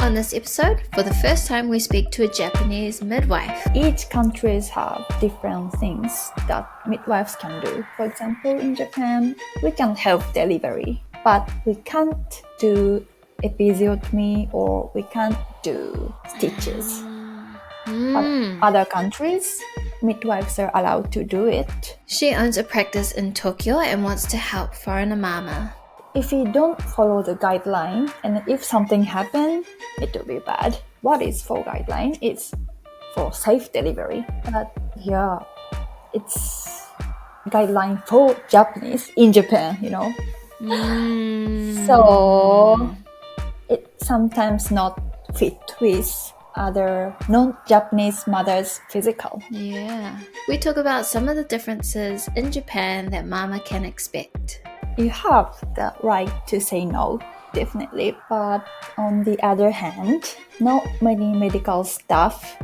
On this episode, for the first time, we speak to a Japanese midwife. Each countries have different things that midwives can do. For example, in Japan, we can help delivery, but we can't do episiotomy or we can't do stitches. But other countries, midwives are allowed to do it. She owns a practice in Tokyo and wants to help foreigner mama. If we don't follow the guideline and if something happens, it will be bad. What is for guideline? It's for safe delivery. But yeah, it's guideline for Japanese in Japan, So it sometimes not fit with other non-Japanese mothers' physical. Yeah. We talk about some of the differences in Japan that mama can expect. You have the right to say no, definitely. But on the other hand, not many medical staff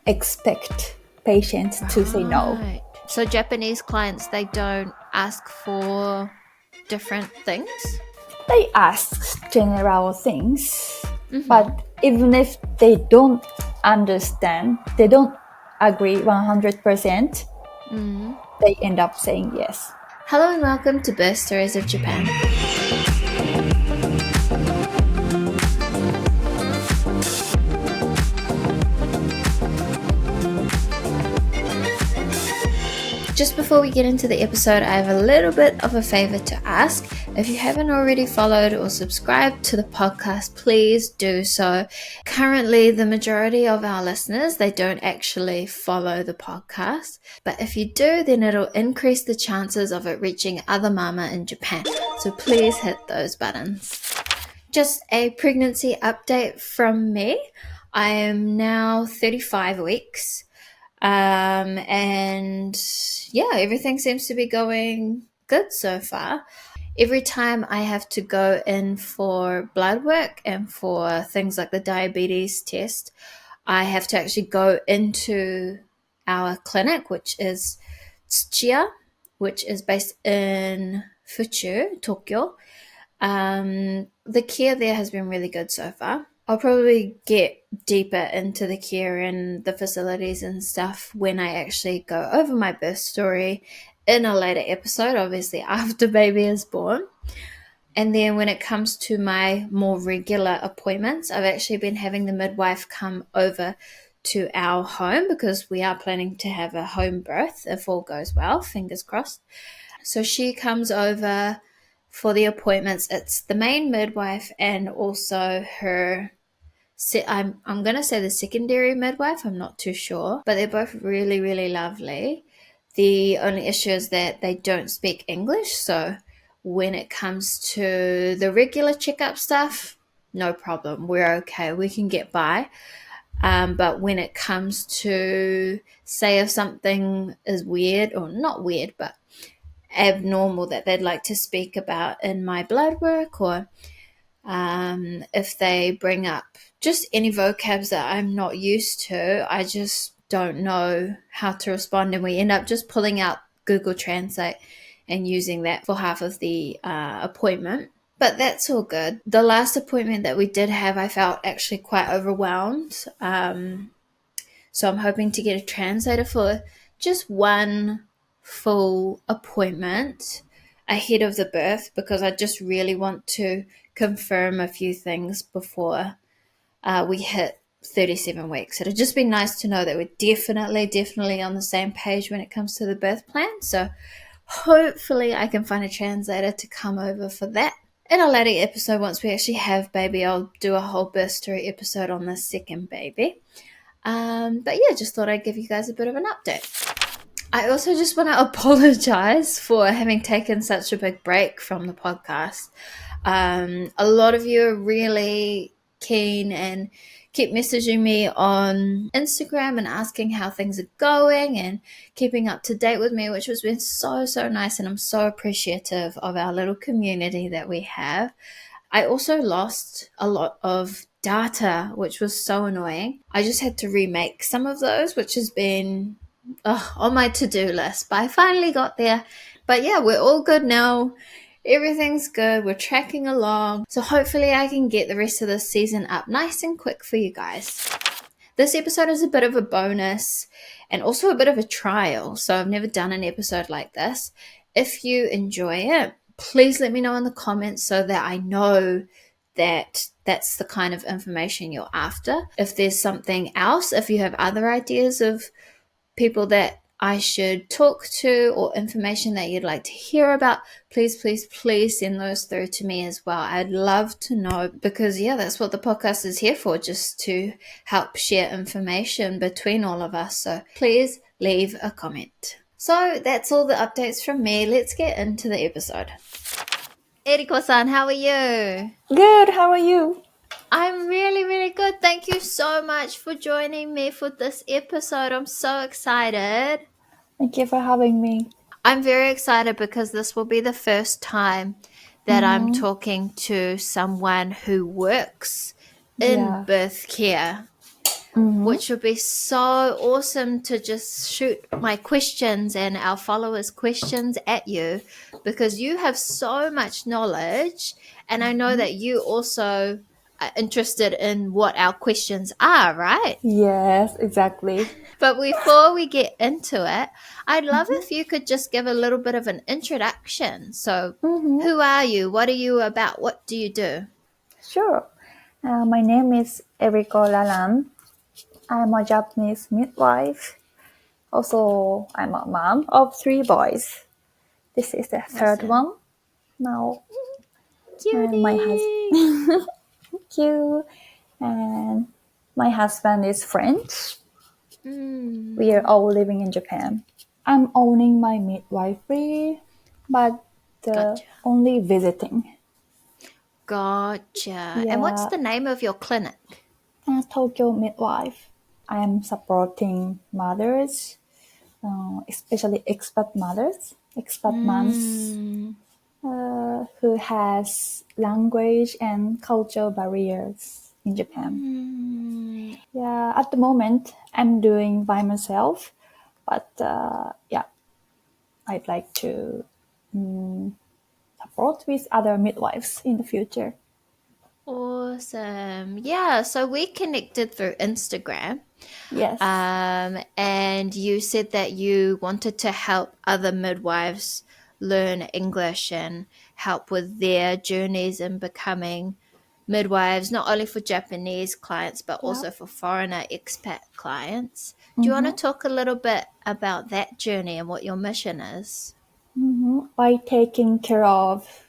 expect patients to say no. So Japanese clients, they don't ask for different things? They ask general things, but even if they don't understand, they don't agree 100%, they end up saying yes. Hello and welcome to Birth Stories of Japan. Just before we get into the episode, I have a little bit of a favor to ask. If you haven't already followed or subscribed to the podcast, please do so. Currently, the majority of our listeners, they don't actually follow the podcast. But if you do, then it'll increase the chances of it reaching other mama in Japan. So please hit those buttons. Just a pregnancy update from me. I am now 35 weeks. And yeah, everything seems to be going good so far. Every time I have to go in for blood work and for things like the diabetes test, I have to actually go into our clinic, which is Tsuchiya, which is based in Fuchu, Tokyo. The care there has been really good so far. I'll probably get deeper into the care and the facilities and stuff when I actually go over my birth story in a later episode, obviously after baby is born. And then when it comes to my more regular appointments, I've actually been having the midwife come over to our home because we are planning to have a home birth if all goes well, fingers crossed. So she comes over for the appointments. It's the main midwife and also her I'm going to say the secondary midwife. I'm not too sure, but they're both really, really lovely. The only issue is that they don't speak English. So when it comes to the regular checkup stuff, no problem. We're okay. We can get by. But when it comes to, say, if something is weird or not weird, but abnormal that they'd like to speak about in my blood work, or if they bring up just any vocabs that I'm not used to, I just don't know how to respond, and we end up just pulling out Google Translate and using that for half of the appointment. But that's all good. The last appointment that we did have, I felt actually quite overwhelmed. So I'm hoping to get a translator for just one full appointment ahead of the birth, because I just really want to confirm a few things before we hit 37 weeks. It'd just be nice to know that we're definitely on the same page when it comes to the birth plan. So hopefully I can find a translator to come over for that. In a later episode, once we actually have baby, I'll do a whole birth story episode on the second baby. But yeah, just thought I'd give you guys a bit of an update. I also just want to apologize for having taken such a big break from the podcast. A lot of you are really keen and keep messaging me on Instagram and asking how things are going and keeping up to date with me, which has been so nice, and I'm so appreciative of our little community that we have. I also lost a lot of data, which was so annoying. I just had to remake some of those, which has been on my to-do list, but I finally got there. But yeah, we're all good now. Everything's good. We're tracking along. So hopefully I can get the rest of this season up nice and quick for you guys. This episode is a bit of a bonus and also a bit of a trial. So I've never done an episode like this. If you enjoy it, please let me know in the comments so that I know that that's the kind of information you're after. If there's something else, if you have other ideas of people that I should talk to or information that you'd like to hear about, please, please, please send those through to me as well. I'd love to know because, yeah, that's what the podcast is here for, just to help share information between all of us. So please leave a comment. So that's all the updates from me. Let's get into the episode. Eriko-san, how are you? Good, how are you? I'm really, really good. Thank you so much for joining me for this episode. I'm so excited. Thank you for having me. I'm very excited because this will be the first time that I'm talking to someone who works in Yeah. birth care, which would be so awesome to just shoot my questions and our followers' questions at you because you have so much knowledge. And I know that you also are interested in what our questions are, right? Yes, exactly. But before we get into it, I'd love if you could just give a little bit of an introduction. So, who are you? What are you about? What do you do? Sure. My name is Eriko Lalanne. I'm a Japanese midwife. Also, I'm a mom of 3 boys. This is the third Awesome. one now. And my Cutie! husband, and my husband is French. We are Mm, all living in Japan. I'm owning my midwifery, but gotcha. only visiting. Gotcha. And what's Yeah, the name of your clinic? Tokyo midwife. I am supporting mothers, especially expat mothers, expat moms Mm, who has language and cultural barriers in Japan. mm. Yeah, at the moment I'm doing by myself, but yeah, I'd like to support with other midwives in the future. Awesome. Yeah, so we connected through Instagram. Yes. And you said that you wanted to help other midwives learn English and help with their journeys in becoming midwives, not only for Japanese clients, but Yeah. also for foreigner expat clients. Do you want to Mm-hmm. talk a little bit about that journey and what your mission is? Mm-hmm. By taking care of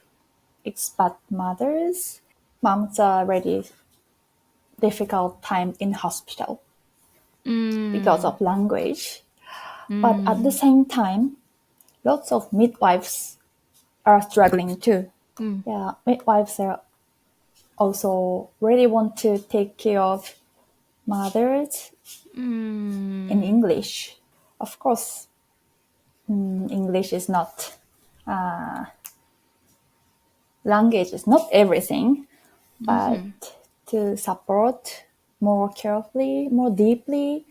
expat mothers, moms are already difficult time in hospital because Mm, of language. But at the mm, same time, lots of midwives are struggling too. mm, Yeah, midwives are also really want to take care of mothers in mm, English. Of course, English is not language is not everything, but mhm, to support more carefully, more deeply,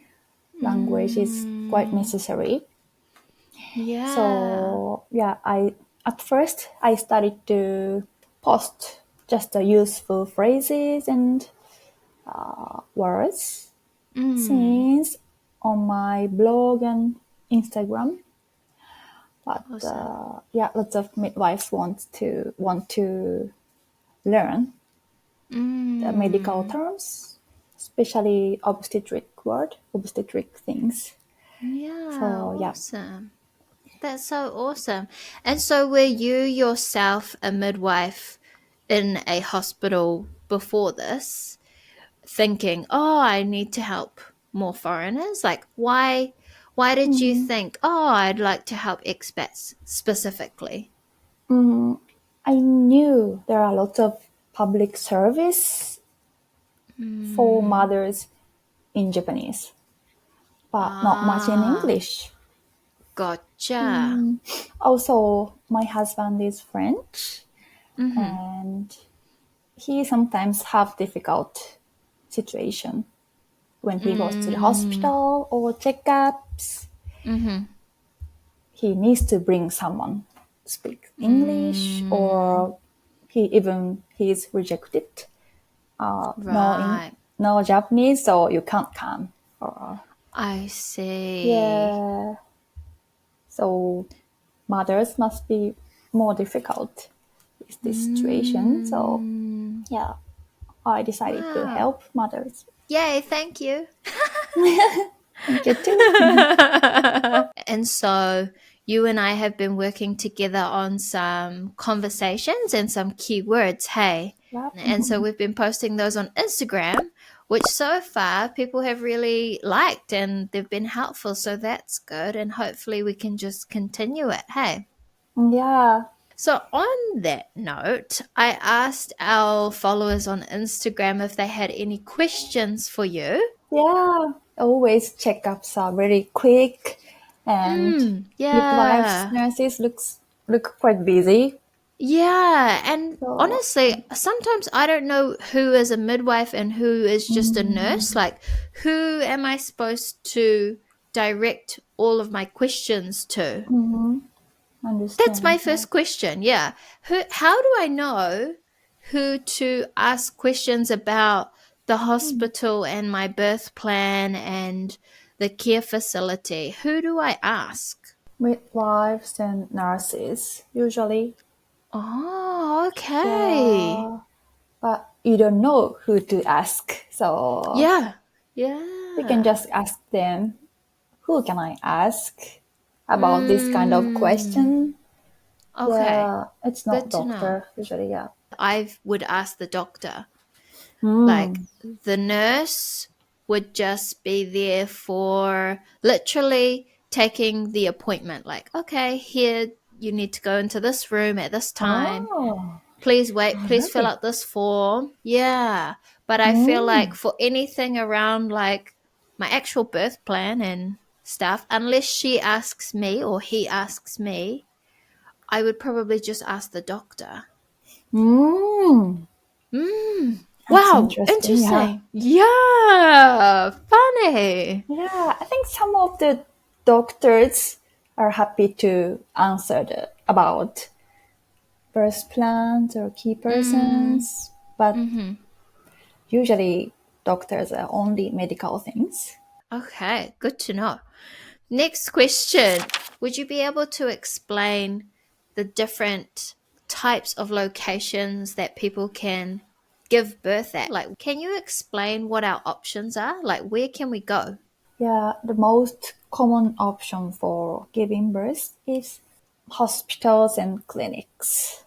language is quite mm. necessary. Yeah. So yeah, I at first I started to post just the useful phrases and words Mm. since on my blog and Instagram. But Awesome. yeah, lots of midwives want to learn the medical Mm. terms, especially obstetric things. Yeah, So yeah. awesome. That's so awesome. And so were you yourself a midwife in a hospital before this, thinking, "Oh, I need to help more foreigners?" Like why did you Mm, think, "Oh, I'd like to help expats specifically?" mm, I knew there are lots of public service for Mm. mothers in Japanese, but not much in Ah, English. gotcha. Also, my husband is French, Mhm. and he sometimes have difficult situation when he goes to the Mm. hospital or checkups. Mhm. He needs to bring someone speak English, or he's rejected. Right. No Japanese, so you can't come. Or I see. yeah, so mothers must be more difficult with this situation. So Mm. yeah, I decided to Wow. help mothers. Yay, thank you. Thank you too. And so you and I have been working together on some conversations and some keywords, hey? Yeah. And so we've been posting those on Instagram, which so far people have really liked and they've been helpful. So that's good. And hopefully we can just continue it, hey? Yeah. So, on that note, I asked our followers on Instagram if they had any questions for you. Yeah. Always checkups are very quick, and midwives, Yeah. nurses look quite busy. Yeah. And So honestly, sometimes I don't know who is a midwife and who is just a nurse. mm, Like, who am I supposed to direct all of my questions to? mhm, That's my understand. Yeah. first question. Yeah. How do I know who to ask questions about the Mm. hospital and my birth plan and the care facility? Who do I ask? Midwives and nurses usually. Oh, okay. Yeah. But you don't know who to ask, so Yeah. we can Yeah. just ask them. Who can I ask about this kind of Mm. question? Okay. Yeah, it's not Good to know. doctor usually. Yeah. I would ask the doctor. Like Mm. the nurse would just be there for literally taking the appointment. Like, okay, here you need to go into this room at this time. Oh, Please wait, please fill really? out this form. Yeah. But I feel like Mm. for anything around like my actual birth plan and stuff, unless she asks me or he asks me, I would probably just ask the doctor. Mm. Mm. That's Wow, interesting. Yeah. interesting. Yeah, funny. Yeah, I think some of the doctors are happy to answer about birth plans or key Mm, persons, but mm-hmm. usually doctors are only medical things. Okay, good to know. Next question. Would you be able to explain the different types of locations that people can give birth at? Like, can you explain what our options are? Like, where can we go? Yeah, the most common option for giving birth is hospitals and clinics,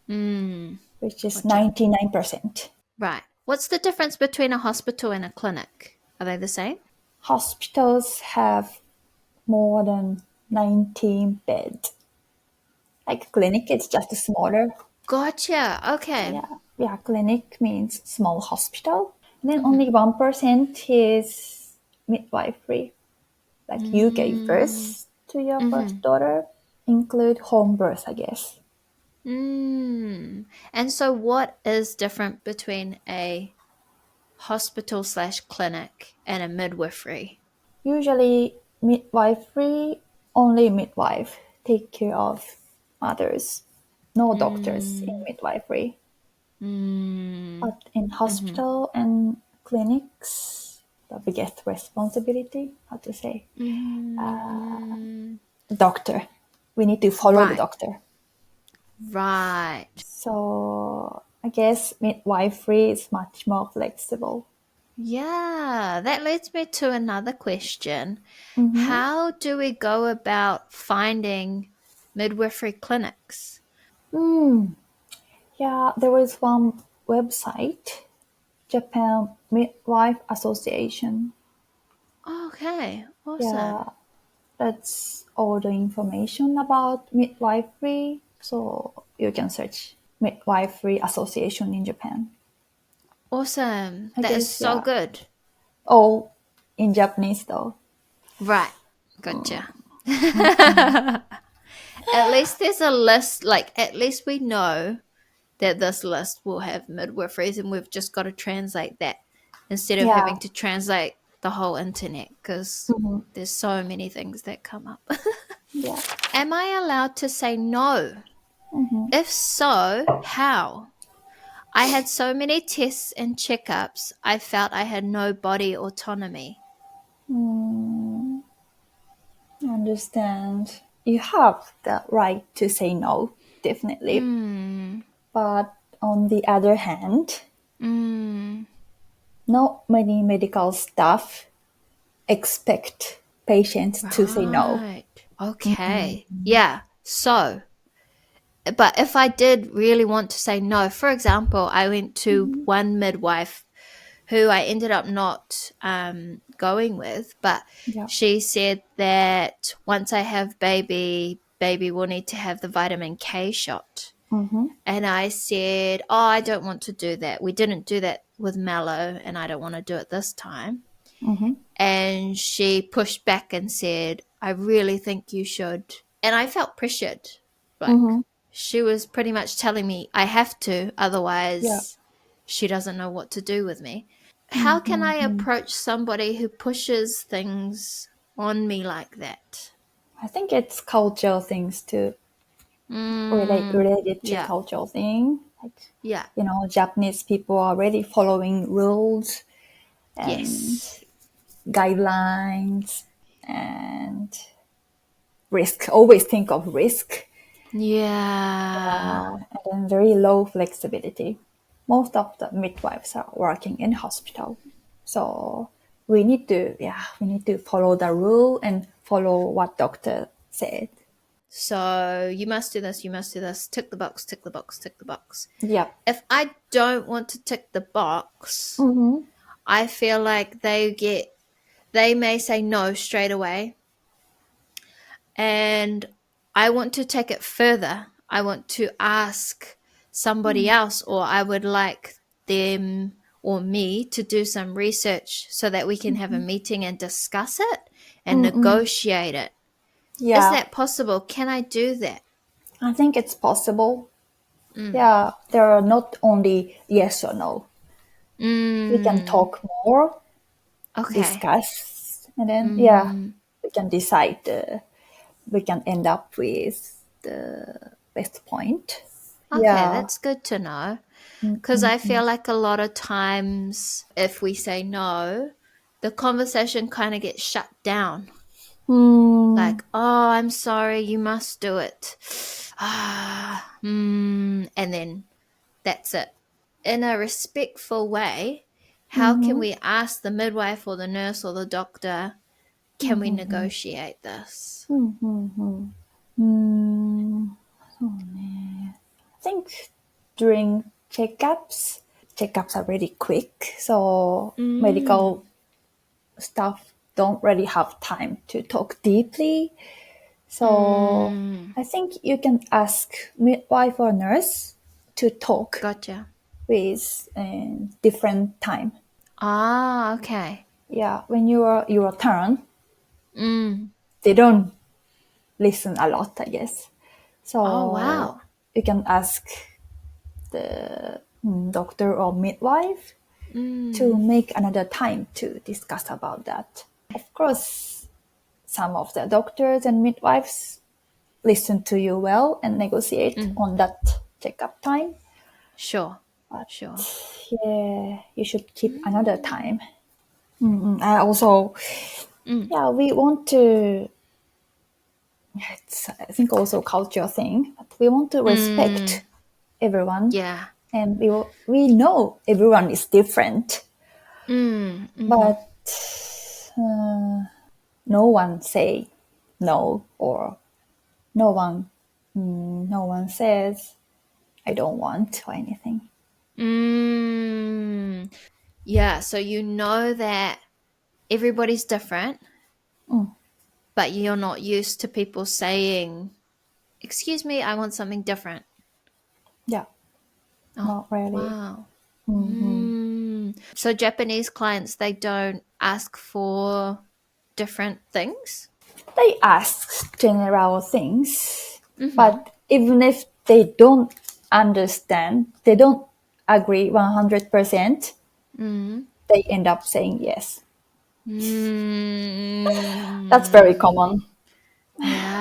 Mm, which is gotcha. 99%. Right. What's the difference between a hospital and a clinic? Are they the same? Hospitals have more than 19 beds. Like clinic, it's just smaller. Gotcha. Okay. Yeah, yeah, clinic means small hospital. And then Mm-hmm. only 1% is midwifery. Like you gave Mm, birth to your mm-hmm. first daughter, include home birth, I guess. Mm. And so, what is different between a hospital slash clinic and a midwifery? Usually, midwifery, only midwife take care of mothers. No doctors in Mm, midwifery. mm, But in mm-hmm. hospital and clinics, the biggest responsibility, how to say, Mm, the doctor. We need to follow the right, doctor. right. So I guess midwifery is much more flexible. Yeah, that leads me to another question. Mm-hmm. How do we go about finding midwifery clinics? Mm. Yeah, there is one website, Japan Midwife Association. Okay, Yeah, awesome. that's all the information about midwifery. So you can search Midwifery Association in Japan. Awesome. I That is guess, so yeah, good. all in Japanese though. Right. Gotcha. At least there's a list, like, at least we know that this list will have midwiferys and we've just got to translate that instead of Yeah. having to translate the whole internet because Mhm. there's so many things that come up. Yeah. Am I allowed to say no? If so, how? I had so many tests and checkups, I felt I had no body autonomy. Mm, I understand. You have the right to say no, definitely. Mm, But on the other hand, mm, not many medical staff expect patients to say no. right. Okay. Yeah. So, but if I did really want to say no, for example, I went to one midwife who I ended up not going with, but Yeah. she said that once I have baby will need to have the vitamin K shot. Mm-hmm. And I said, oh, I don't want to do that. We didn't do that with Mallow, and I don't want to do it this time. Mm-hmm. And she pushed back and said, I really think you should. And I felt pressured. Like, Mm-hmm. she was pretty much telling me I have to, Yeah. otherwise, she doesn't know what to do with me. How can I Mm-hmm. approach somebody who pushes things on me like that? I think it's cultural things too, Mm, related to yeah, cultural thing. Like, yeah, Japanese people are already following rules and yes. guidelines and risk. Always think of risk. Yeah. And then very low flexibility. Most of the midwives are working in hospital, so we need to follow the rule and follow what doctor said. So you must do this, you must do this. Tick the box, tick the box, tick the box. Yep. If I don't want to tick the box, Mm-hmm. I feel like they may say no straight away. And I want to take it further. I want to ask somebody else, or I would like them or me to do some research so that we can have a meeting and discuss it and Mm-mm. negotiate it. Is Yeah, that possible? Can I do that? I think it's possible. Mm. Yeah, there are not only yes or no. We can Mm. talk more, Okay. discuss, and then Mm. we can decide. We can end up with the best point. Okay, Yeah. that's good to know. Because I Mm-mm. feel like a lot of times if we say no, the conversation kind of gets shut down. Hmm. Like, oh, I'm sorry, you must do it. And then that's it. In a respectful way, how can Mm-hmm. we ask the midwife or the nurse or the doctor, can we Mm-hmm. negotiate this? Mm-hmm. Mm. I think during checkups are really quick, so Mm, medical staff don't really have time to talk deeply. So mm, I think you can ask midwife or nurse to talk gotcha. with different time. Ah, okay. Yeah, when your turn, Mm. they don't listen a lot, I guess. Oh, So wow. you can ask the doctor or midwife to Mm, make another time to discuss about that. Of course, some of the doctors and midwives listen to you well and negotiate mm. on that checkup time. Sure, But sure. yeah, you should keep another Mm, time. I also, mm, yeah, we want to. It's I think also culture thing. But we want to mm. respect everyone, Yeah. and we know everyone is different, Mm, mm-hmm. but no one say no or no one no one says I don't want or anything. Mm. Yeah, so you know that everybody's different, Mm, but you're not used to people saying, excuse me, I want something different. yeah, Oh, not really. wow. Hmm. Mm. So Japanese clients, they don't ask for different things? They ask general things, Mm-hmm. but even if they don't understand, they don't agree 100%, Mm. they end up saying yes. That's very Mm. common. Yeah.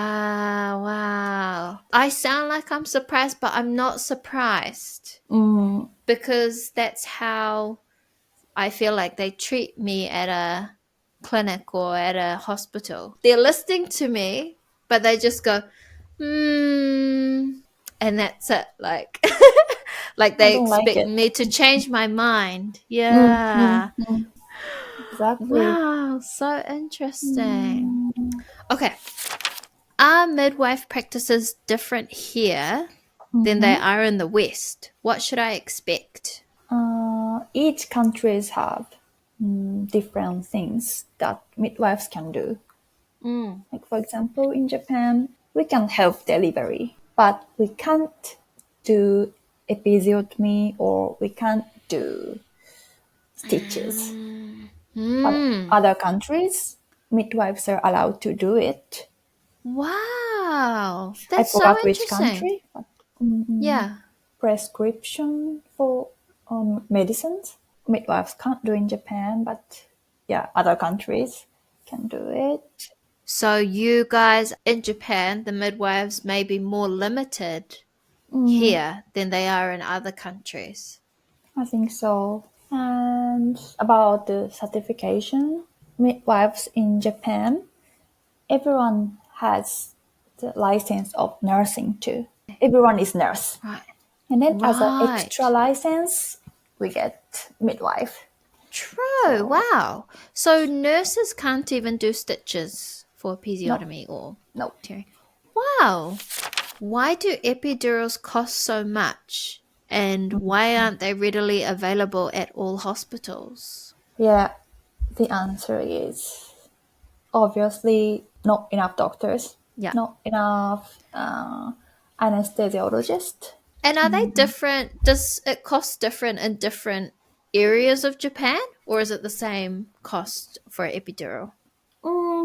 wow. I sound like I'm surprised, but I'm not surprised Mm, because that's how I feel like they treat me at a clinic or at a hospital. They're listening to me, but they just go, and that's it. Like, like I they don't like expect it. me to change my mind. Mm, mm, Yeah. mm. Exactly. Wow. So interesting. Mm, Okay. Are midwife practices different here than they mhm. are in the West? What should I expect? Each countries have different things that midwives can do. Mm. Like for example, in Japan, we can help delivery, but we can't do episiotomy or we can't do stitches. Mm. But Mm. other countries, midwives are allowed to do it. Wow. I That's so forgot which interesting. country, but Yeah. prescription for medicines. Midwives can't do in Japan, but yeah, other countries can do it. So you guys in Japan, the midwives may be more limited Mm, here than they are in other countries. I think so. And about the certification, midwives in Japan, everyone has the license of nursing too. Everyone is nurse. Right. And then as an extra Right. license, we get midwife. True. So Wow. So nurses can't even do stitches for no, episiotomy or no. tearing. Wow. Why do epidurals cost so much? And why aren't they readily available at all hospitals? Yeah, the answer is obviously not enough doctors, Yeah. not enough anesthesiologists. And are they different? Does it cost different in different areas of Japan? Or is it the same cost for epidural?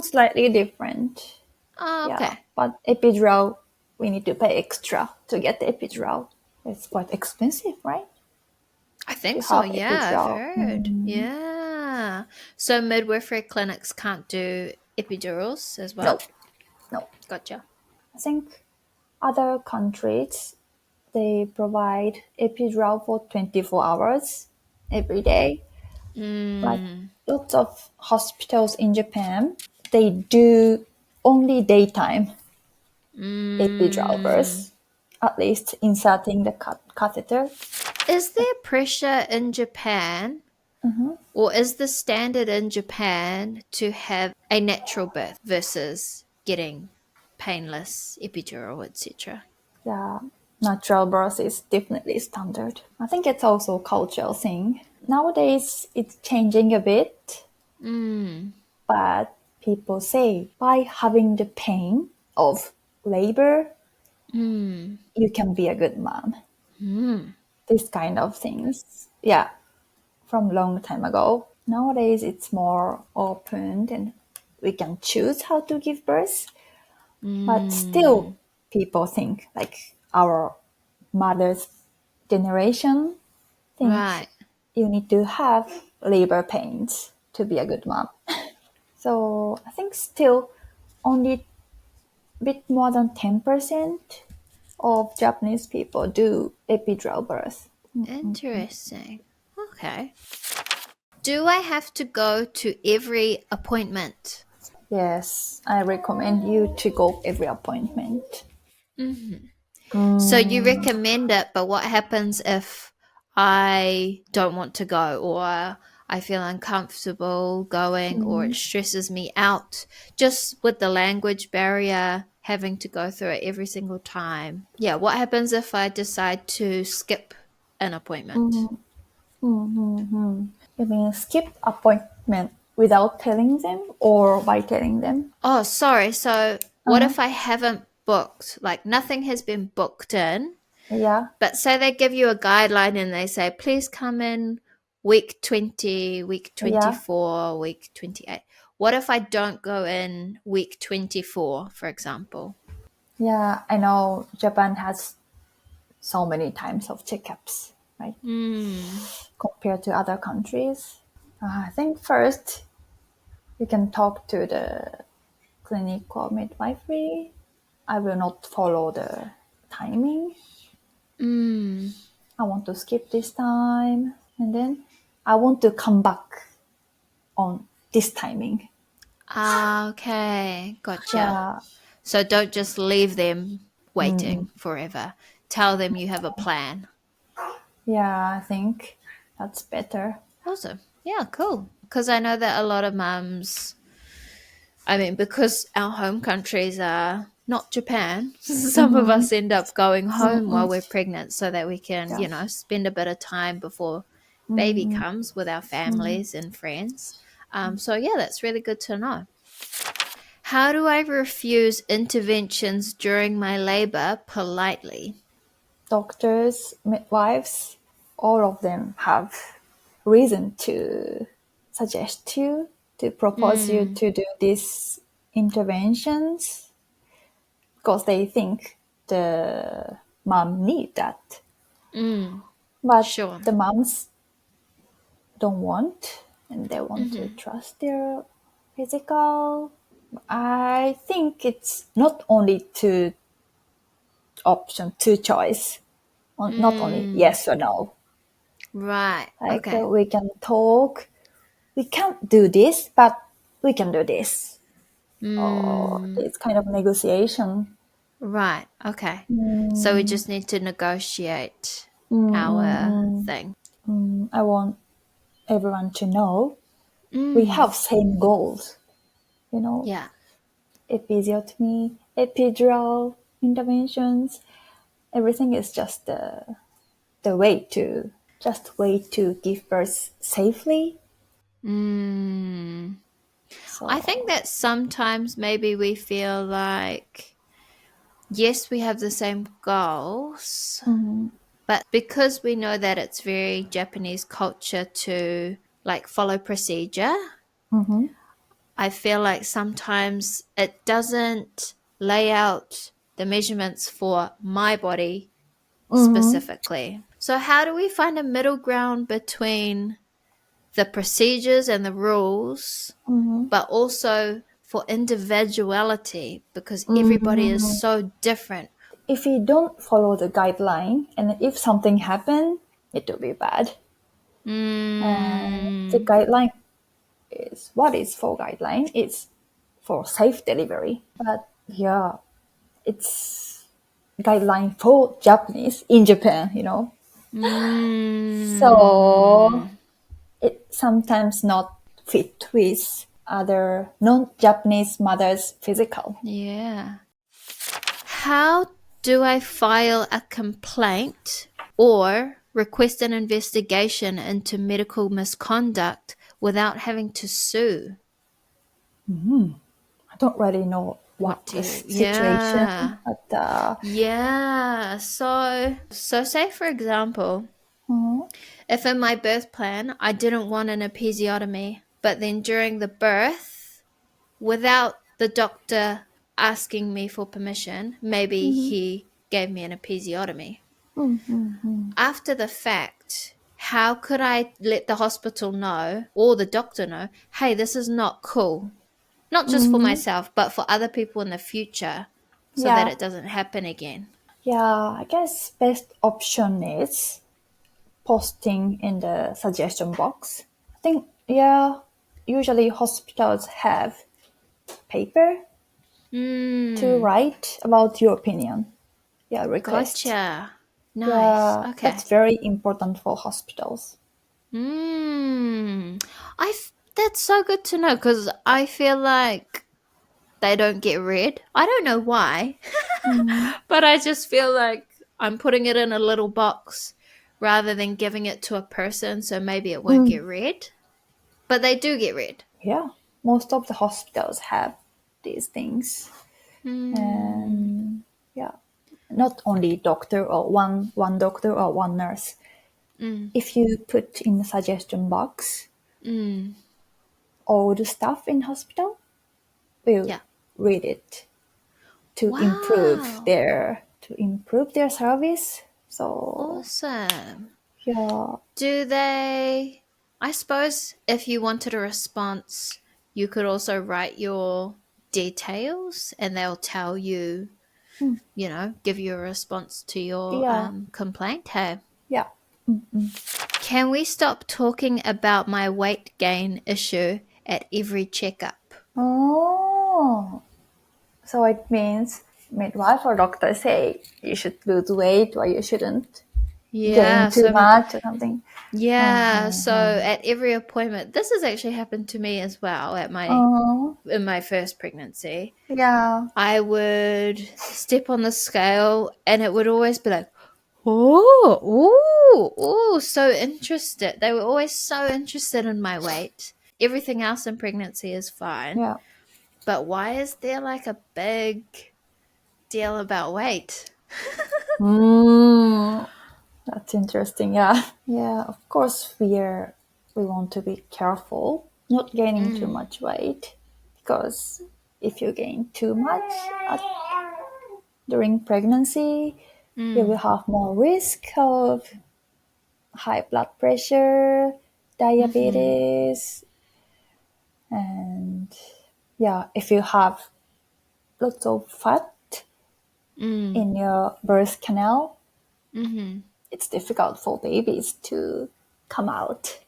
Slightly different. Oh, Yeah, okay. but epidural, we need to pay extra to get the epidural. It's quite expensive, right? I To think so, have yeah, I've epidural. heard. Yeah. So midwifery clinics can't do epidurals as No, well? no. Gotcha. I think other countries they provide epidural for 24 hours every day. But Mm, lots of hospitals in Japan they do only daytime epidural mm. birth, at least inserting the catheter. Is there pressure in Japan, or is the standard in Japan to have a natural birth versus getting painless epidural, etc.? Yeah, natural birth is definitely standard. I think it's also a cultural thing. Nowadays, it's changing a bit, Mm, but people say by having the pain of labor, mm, you can be a good mom. mm. This kind of things. Yeah, from long time ago. Nowadays, it's more open and we can choose how to give birth. But still, Mm. people think like our mother's generation think Right. you need to have labor pains to be a good mom. So I think still only a bit more than 10% of Japanese people do epidural birth. Interesting. Okay. Do I have to go to every appointment? Yes, I recommend you to go every appointment. So you recommend it, but what happens if I don't want to go or I feel uncomfortable going or it stresses me out just with the language barrier having to go through it every single time? Yeah, what happens if I decide to skip an appointment? You mean skip appointment without telling them or by telling them? Oh, sorry. So what Uh-huh. if I haven't booked? Like nothing has been booked in, Yeah, but say they give you a guideline and they say, please come in week 20, week yeah, 24, week 28. What if I don't go in week 24, for example? yeah. I know Japan has so many times of checkups, right? Hmm. Compared to other countries. I think first you can talk to the clinic or midwifery I will not follow the timing. Mm. I want to skip this time, and then I want to come back on this timing. Ah, okay. Gotcha. Yeah. So don't just leave them waiting forever. Tell them you have a plan. Yeah, I think that's better. Awesome. Yeah, cool. Because I know that a lot of mums, I mean, because our home countries are not Japan, some of us end up going home while we're pregnant so that we can, Yeah. spend a bit of time before baby comes with our families and friends. So, yeah, that's really good to know. How do I refuse interventions during my labor politely? Doctors, midwives, all of them have reason to suggest you, to propose you Mm, to do these interventions because they think the mom need that. mm, But sure. the moms don't want, and they want to Mm-hmm. trust their physical. I think it's not only two option, two choice, not only Mm, yes or no. right. Like Okay. we can talk, we can't do this, but we can do this. Or Mm, it's kind of negotiation. right. Okay. So we Mm, just need to negotiate mm, mm, our mm. thing. I want everyone to know we Mm, have same goals. You know, yeah. episiotomy, epidural interventions. Everything is just the way to give birth safely. Mm. I think So that sometimes maybe we feel like, yes, we have the same goals, but because we know that it's very Japanese culture to like follow procedure, I feel like sometimes it doesn't lay out the measurements for my body specifically. So, how do we find a middle ground between the procedures and the rules, but also for individuality because everybody is so different? if we don't follow the guideline and if something happen, it will be bad. And the Mm, guideline is what is for guideline? It's for safe delivery. But yeah, it's guideline for Japanese in Japan, you know. So mm, it sometimes not fit with other non-Japanese mothers' physical. yeah. How do I file a complaint or request an investigation into medical misconduct without having to sue? I don't really know What what do the you? situation, Yeah. but Yeah. So say for example, if in my birth plan I didn't want an episiotomy, but then during the birth, without the doctor asking me for permission, maybe he gave me an episiotomy. After the fact, how could I let the hospital know or the doctor know, hey, this is not cool? Not just for myself, but for other people in the future so that yeah, it doesn't happen again. yeah, I guess best option is posting in the suggestion box. I think yeah, usually hospitals have paper to Mm, write about your opinion. Yeah, request. gotcha. Nice. Yeah, that's Okay. very important for hospitals. Mm. That's so good to know because I feel like they don't get read. I don't know why, but I just feel like I'm putting it in a little box rather than giving it to a person, so maybe it won't get read. But they do get read. Yeah, most of the hospitals have these things, Mm, and yeah, not only doctor or one doctor or one nurse. mm, If you put in the suggestion box, mm. all the staff in hospital will Yeah. read it to Wow. improve their service. So Awesome. yeah, Do they? I suppose if you wanted a response, you could also write your details and they'll tell you. give you a response to your Yeah. complaint. Hey, Yeah. Mm-mm. can we stop talking about my weight gain issue at every checkup? Oh, so it means midwife or doctor say you should lose weight or you shouldn't gain Yeah, too so much or something. yeah, so Uh-huh. at every appointment, this has actually happened to me as well Oh, in my first pregnancy. yeah. I would step on the scale and it would always be like, oh, so interested. They were always so interested in my weight. Everything else in pregnancy is fine. Yeah. But why is there like a big deal about weight? Mm, that's interesting. Yeah. Yeah. Of course, we want to be careful not gaining too Mm, much weight because if you gain too much at, during pregnancy, you will mm, have more risk of high blood pressure, mm-hmm, diabetes, and yeah, if you have lots of fat mm, in your birth canal, mm-hmm. it's difficult for babies to come out.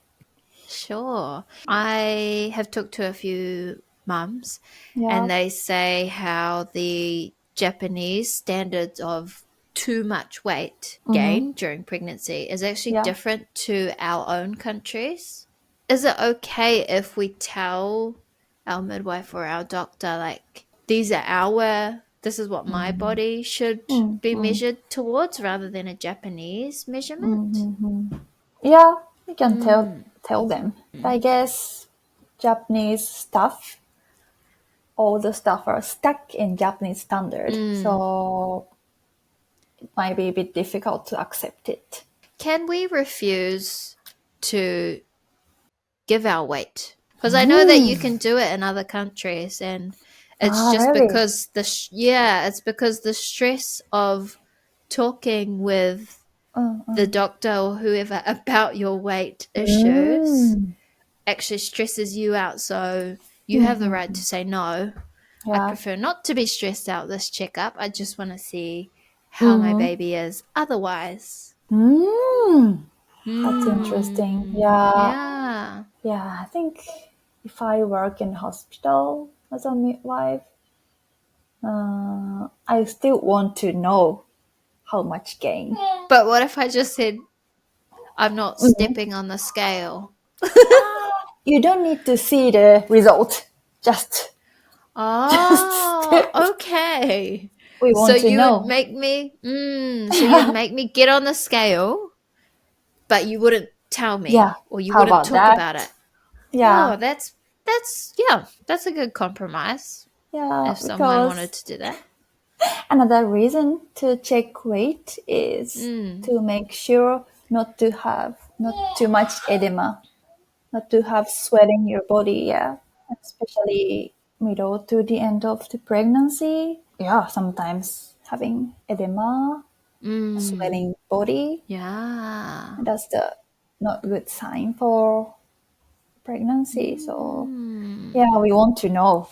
Sure. I have talked to a few mums Yeah. and they say how the Japanese standards of too much weight Mm-hmm. gain during pregnancy is actually Yeah. different to our own countries. Is it okay if we tell our midwife or our doctor, like, this is what my Mm-hmm. body should be Mm-hmm. measured towards rather than a Japanese measurement? Mm-hmm. Yeah, you can Mm. tell them. I guess Japanese stuff, all the stuff are stuck in Japanese standard, Mm. so it might be a bit difficult to accept it. Can we refuse to give our weight? Because I know that you Mm. can do it in other countries, and it's Ah, just really? because it's because the stress of talking with the Mm. doctor or whoever about your weight issues Mm. actually stresses you out. So you have the right Mm-hmm. to say no. I'd Yeah. prefer not to be stressed out this checkup. I just want to see how my Mm-hmm. baby is otherwise. Mm. That's interesting. Hmm. Yeah. Yeah. Yeah, I think if I work in hospital as a midwife, I still want to know how much gain. But what if I just said I'm not Mhm. stepping on the scale? You don't need to see the result. Just, just Oh, step. okay. We So want to you would know. make me, so you'd make me get on the scale, but you wouldn't tell Yeah. me or you How wouldn't about talk about that? it. Yeah. Oh, that's a good compromise Yeah. if someone wanted Because to do that. another reason to check weight is Mm, to make sure not to have not too much edema, not to have swelling your body, yeah. Especially middle to the end of the pregnancy. Yeah, sometimes having edema, mm, swelling body, yeah. that's the not good sign for pregnancy. So Mm. yeah, we want to know.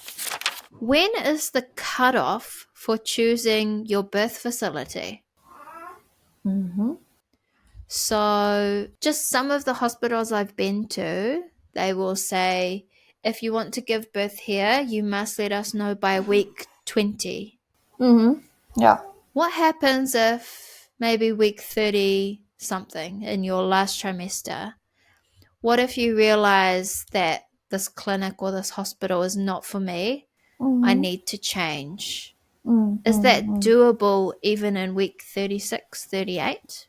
When is the cutoff for choosing your birth facility? Mm-hmm. So, just some of the hospitals I've been to, they will say, if you want to give birth here, you must let us know by week 20. Mm-hmm. Yeah. What happens if maybe week 30 something in your last trimester? What if you realize that this clinic or this hospital is not for me? I Mm-hmm. need to change. Is that Mm-hmm. doable even in week 36, 38?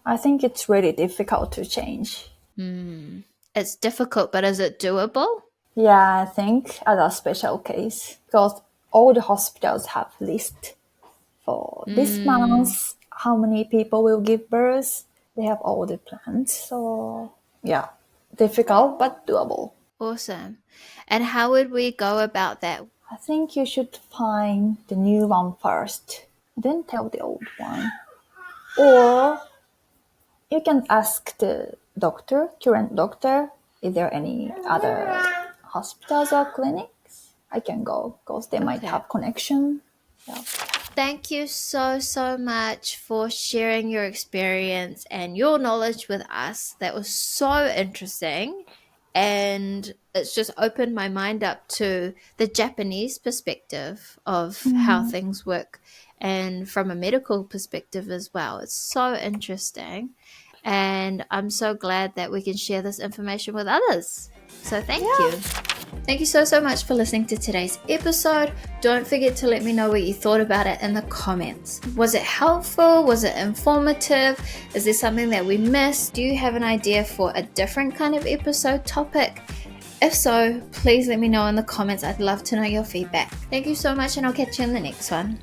I think it's really difficult to change. Hmm. It's difficult, but is it doable? Yeah, I think as a special case because all the hospitals have list for this Hmm. month how many people will give birth. They have all the plans. So yeah, difficult but doable. Awesome. And how would we go about that? I think you should find the new one first, then tell the old one. Or you can ask the doctor, current doctor, is there any other hospitals or clinics I can go because they might Okay. have connection. Yeah. Thank you so much for sharing your experience and your knowledge with us. That was so interesting. And it's just opened my mind up to the Japanese perspective of how Mm. things work and from a medical perspective as well. It's so interesting. And I'm so glad that we can share this information with others. So thank Yeah. you. Thank you so much for listening to today's episode. Don't forget to let me know what you thought about it in the comments. Was it helpful? Was it informative? Is there something that we missed? Do you have an idea for a different kind of episode topic? If so, please let me know in the comments. I'd love to know your feedback. Thank you so much, and I'll catch you in the next one.